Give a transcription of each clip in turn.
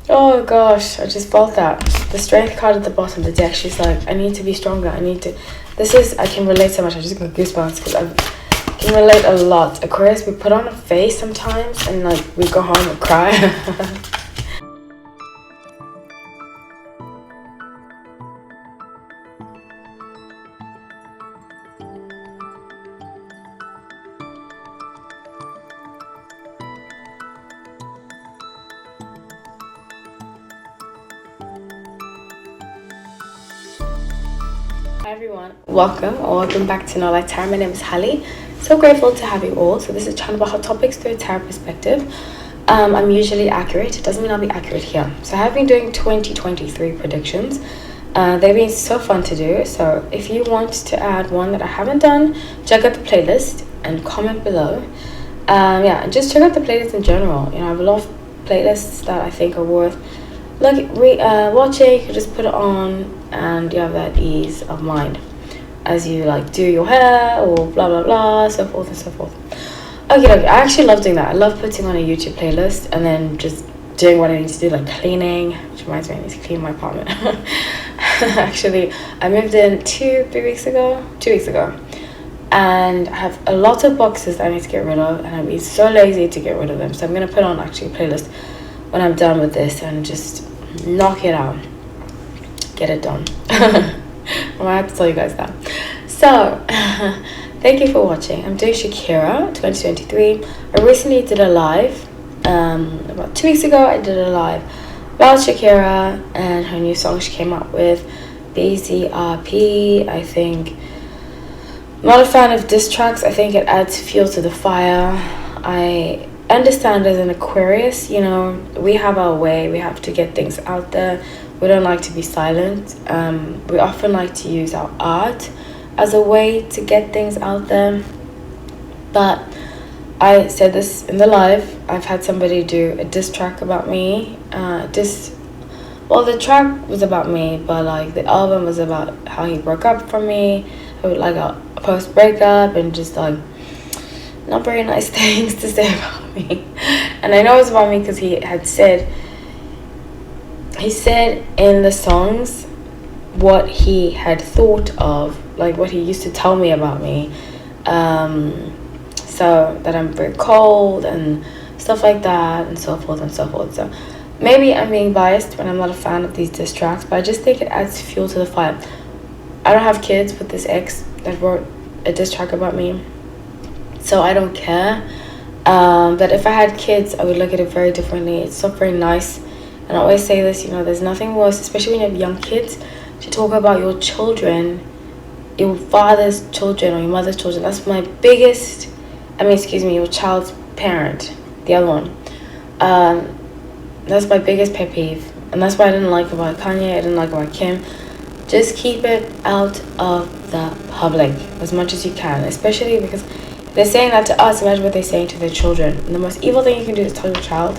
Oh gosh, I just felt that. The strength card at the bottom of the deck, she's like, I need to be stronger. I can relate so much. I just got goosebumps because I can relate a lot. Aquarius, we put on a face sometimes and like we go home and cry. Hi everyone, welcome back to No Light Tarot. My name is Hallie. So grateful to have you all. So this is a channel about hot topics through a tarot perspective. I'm usually accurate. It doesn't mean I'll be accurate here. So I have been doing 2023 predictions. They've been so fun to do. So if you want to add one that I haven't done, check out the playlist and comment below. And just check out the playlist in general. I have a lot of playlists that I think are worth watching. You can just put it on and you have that ease of mind as you do your hair or blah blah blah, so forth and so forth. Okay, I actually love doing that. I love putting on a YouTube playlist and then just doing what I need to do, like cleaning, which reminds me I need to clean my apartment. Actually, I moved in 2 weeks ago and I have a lot of boxes that I need to get rid of, and I'd be so lazy to get rid of them. So I'm gonna put on actually a playlist when I'm done with this and just knock it out, get it done. I might have to tell you guys that. So thank you for watching. I'm doing Shakira 2023. I recently did a live about 2 weeks ago. I did a live about Shakira and her new song she came out with, BZRP. I think I'm not a fan of diss tracks. I think it adds fuel to the fire. I understand as an Aquarius, we have our way. We have to get things out there. We don't like to be silent. We often like to use our art as a way to get things out there. But I said this in the live. I've had somebody do a diss track about me. The track was about me, but the album was about how he broke up from me. It was a post breakup and just not very nice things to say about me. And I know it's about me because he said in the songs what he had thought of, what he used to tell me about me, so that I'm very cold and stuff like that and so forth and so forth. So maybe I'm being biased when I'm not a fan of these diss tracks, but I just think it adds fuel to the fire. I don't have kids, but this ex that wrote a diss track about me, so I don't care. But if I had kids, I would look at it very differently. It's not very nice. And I always say this, there's nothing worse, especially when you have young kids, to talk about your children, your father's children or your mother's children. That's my biggest, your child's parent, the other one. That's my biggest pet peeve. And that's why I didn't like about Kanye, I didn't like about Kim. Just keep it out of the public as much as you can, especially because they're saying that to us. Imagine what they're saying to their children. And the most evil thing you can do is tell your child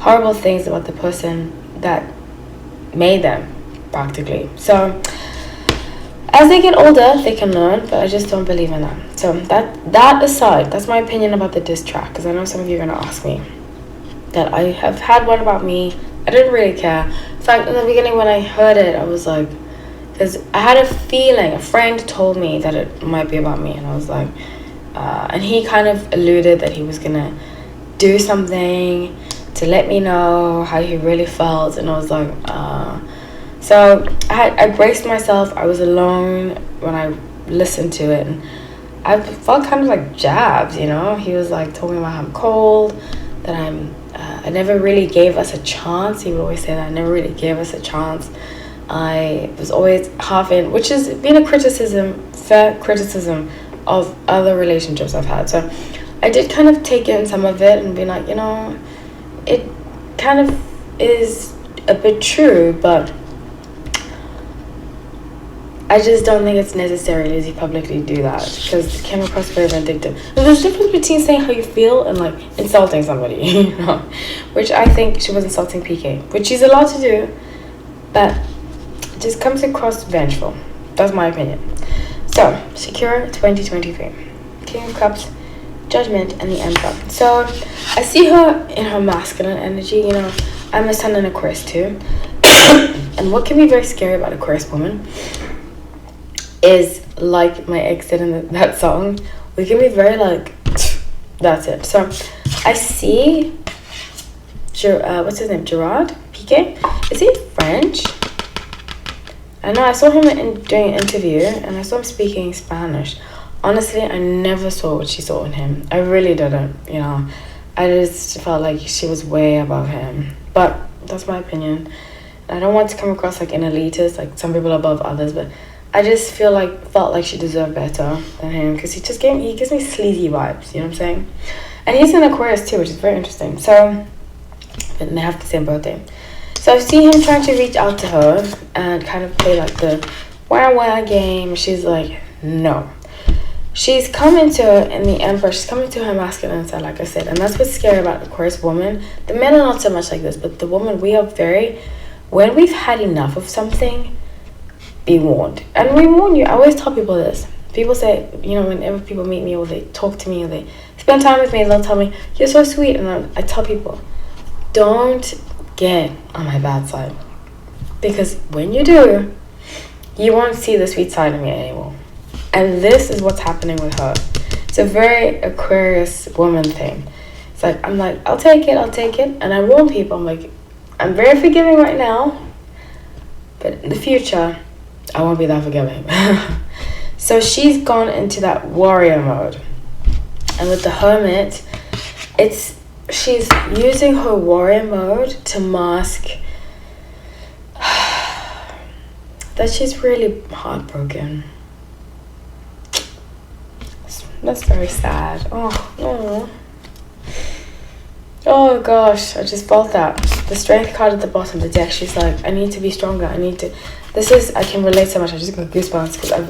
horrible things about the person that made them, practically. So as they get older, they can learn, but I just don't believe in that. So that aside, that's my opinion about the diss track, because I know some of you are going to ask me that I have had one about me. I didn't really care. In fact, in the beginning when I heard it, I was like, because I had a feeling, a friend told me that it might be about me, and I was like, and he kind of alluded that he was gonna do something to let me know how he really felt, and I was like, so I braced myself. I was alone when I listened to it, and I felt kind of like jabs, he was told me about how I'm cold, that I never really gave us a chance. He would always say that I never really gave us a chance. I was always half in, which has been a fair criticism of other relationships I've had. So I did kind of take in some of it and be like, it kind of is a bit true, but I just don't think it's necessary to publicly do that, because it came across very vindictive. And there's a difference between saying how you feel and insulting somebody, which I think she was insulting PK, which she's allowed to do, but it just comes across vengeful. That's my opinion. So Shakira 2023, King of Cups, Judgment, and the Emperor. So I see her in her masculine energy. I'm a Sun and Aquarius too. And what can be very scary about Aquarius woman is, like my ex did in that song, we can be very like, that's it. So I see, what's his name, Gerard Piqué? Is he French? I know I saw him doing an interview, and I saw him speaking Spanish. Honestly, I never saw what she saw in him. I really didn't, you know. I just felt like she was way above him. But that's my opinion. I don't want to come across like an elitist, like some people are above others, but I just felt like she deserved better than him, because he gives me sleazy vibes, you know what I'm saying? And he's an Aquarius too, which is very interesting. So, and they have the same birthday. So I see him trying to reach out to her and kind of play like the wah game. She's like, no. She's coming to her in the Emperor. She's coming to her masculine side, like I said. And that's what's scary about Aquarius woman. The men are not so much like this, but the woman, we are very, when we've had enough of something, be warned. And we warn you. I always tell people this. People say, you know, whenever people meet me or they talk to me or they spend time with me, they'll tell me, you're so sweet. And I tell people, don't get on my bad side. Because when you do, you won't see the sweet side of me anymore. And this is what's happening with her. It's a very Aquarius woman thing. It's like, I'm like, I'll take it. And I warn people, I'm like, I'm very forgiving right now, but in the future, I won't be that forgiving. So she's gone into that warrior mode. And with the Hermit, she's using her warrior mode to mask that she's really heartbroken. That's very sad. Oh gosh, I just felt that. The Strength card at the bottom of the deck, she's like, I need to be stronger. I can relate so much. I just got goosebumps because I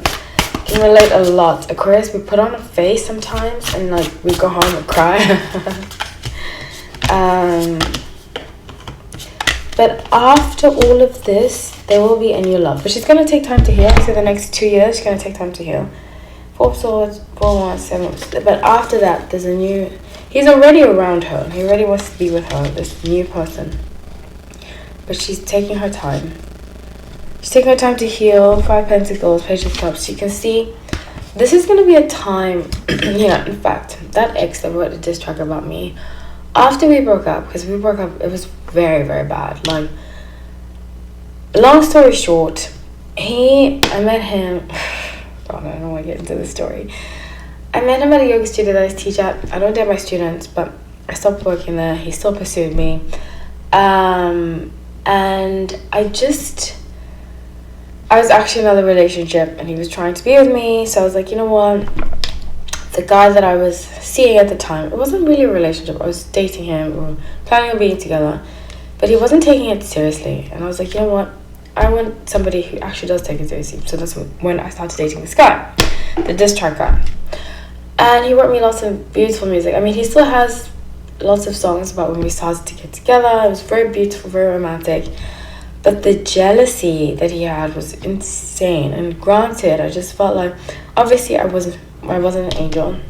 can relate a lot. Aquarius, we put on a face sometimes and like we go home and cry. But after all of this, there will be a new love. But she's going to take time to heal. So the next 2 years, she's going to take time to heal. 4 swords, 4 wands, 7. But after that, there's a new... He's already around her. He already wants to be with her, this new person. But she's taking her time. She's taking her time to heal. 5 Pentacles, Page of Cups. You can see this is going to be a time... yeah, in fact, that ex that wrote a diss track about me, after we broke up, because we broke up, it was very, very bad. Like, long story short, I met him... God, I don't want to get into this story. I met him at a yoga studio that I teach at. I don't date my students, but I stopped working there. He still pursued me. And I was actually in another relationship and he was trying to be with me. So I was like, you know what? The guy that I was seeing at the time, it wasn't really a relationship. I was dating him. We were planning on being together. But he wasn't taking it seriously. And I was like, you know what? I want somebody who actually does take it seriously. So that's when I started dating this guy, the diss track guy. And he wrote me lots of beautiful music. I mean, he still has lots of songs about when we started to get together. It was very beautiful, very romantic. But the jealousy that he had was insane. And granted, I just felt like, obviously, I wasn't an angel.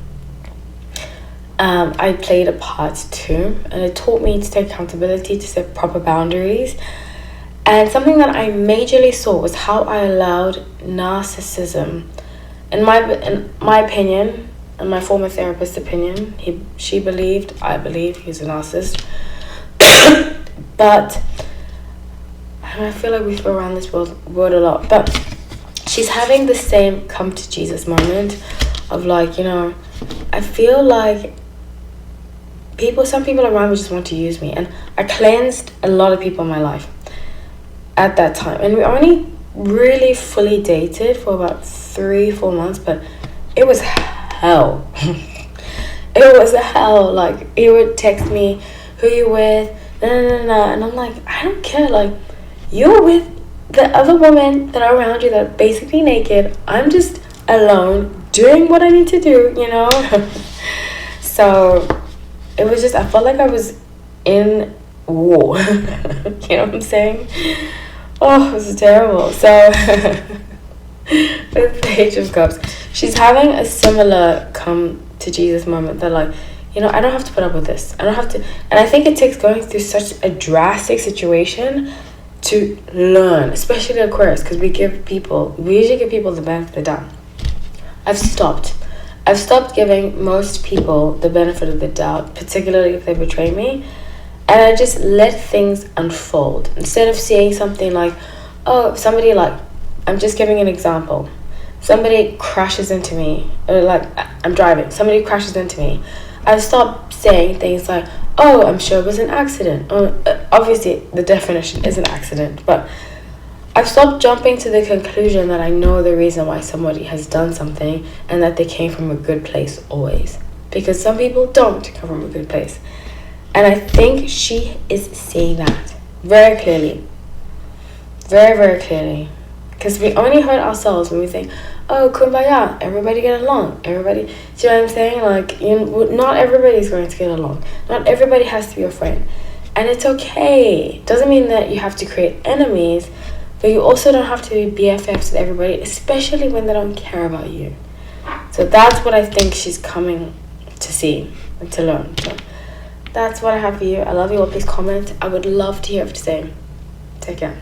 I played a part too. And it taught me to take accountability, to set proper boundaries. And something that I majorly saw was how I allowed narcissism. In my opinion, and my former therapist's opinion, I believe he was a narcissist. But I feel like we throw around this word a lot. But she's having the same come to Jesus moment of like, you know, I feel like some people around me just want to use me. And I cleansed a lot of people in my life at that time. And we only really fully dated for about 3-4 months, but it was hell. It was hell. Like, he would text me, who you with, and I'm like, I don't care. Like, you're with the other women that are around you that are basically naked. I'm just alone doing what I need to do, you know. So it was just, I felt like I was in war. You know what I'm saying? Oh, it was terrible. So with Page of Cups, she's having a similar come to Jesus moment that, like, I don't have to put up with this. I don't have to. And I think it takes going through such a drastic situation to learn, especially Aquarius, because we usually give people the benefit of the doubt. I've stopped giving most people the benefit of the doubt, particularly if they betray me. And I just let things unfold. Instead of seeing something like, oh, somebody like, I'm just giving an example. Somebody crashes into me, or like, I'm driving, somebody crashes into me. I've stopped saying things like, oh, I'm sure it was an accident. Obviously, the definition is an accident, but I've stopped jumping to the conclusion that I know the reason why somebody has done something and that they came from a good place always. Because some people don't come from a good place. And I think she is seeing that very clearly. Very, very clearly. Because we only hurt ourselves when we think, oh, kumbaya, everybody get along. Everybody, do you know what I'm saying? Like, not everybody's going to get along. Not everybody has to be your friend. And it's okay. Doesn't mean that you have to create enemies, but you also don't have to be BFFs with everybody, especially when they don't care about you. So that's what I think she's coming to see and to learn. So that's what I have for you. I love you all. Please comment. I would love to hear what you say. Take care.